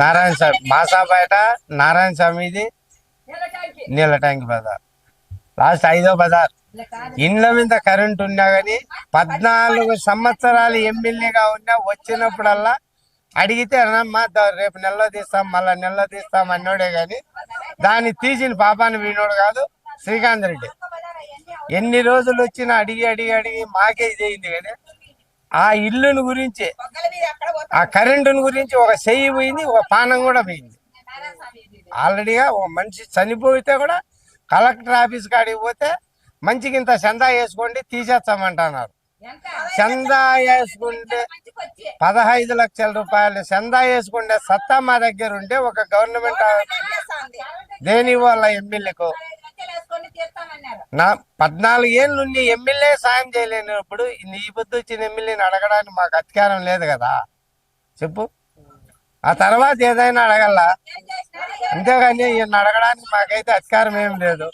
నారాయణ స్వామి మాసాపేట నారాయణ స్వామిది నీళ్ళ tank Bazar last 5వ బజార్. ఇండ్ల మీద కరెంట్ ఉన్నా కానీ 14 సంవత్సరాలు ఎమ్మెల్యేగా ఉన్నా వచ్చినప్పుడల్లా అడిగితే అమ్మా రేపు నెలలో తీస్తాం మళ్ళా నెలలో తీస్తాం అన్నోడే కానీ దాన్ని తీసిన పాపాన్ని వీనోడు కాదు శ్రీకాంత్ రెడ్డి. ఎన్ని రోజులు వచ్చినా అడిగి అడిగి అడిగి మాకే ఇదైంది కానీ ఆ ఇల్లుని గురించి ఆ కరెంటుని గురించి ఒక చెయ్యి పోయింది, ఒక పానం కూడా పోయింది. ఆల్రెడీగా ఒక మనిషి చనిపోతే కూడా కలెక్టర్ ఆఫీస్ కాడికి పోతే మంచికి ఇంత చందా వేసుకోండి తీసేస్తామంటున్నారు. చందా వేసుకుంటే 15 లక్షల రూపాయలు చందా వేసుకుంటే సత్తా మా దగ్గర ఉంటే ఒక గవర్నమెంట్ దేని వాళ్ళ ఎమ్మెల్యేకు 14 ఏళ్ళు నుండి ఎమ్మెల్యే సాయం చేయలేనప్పుడు నీ బుద్ధి వచ్చిన ఎమ్మెల్యేని అడగడానికి మాకు అధికారం లేదు కదా చెప్పు. ఆ తర్వాత ఏదైనా అడగల, అంతేగాని ఈయన అడగడానికి మాకైతే అధికారం ఏం లేదు.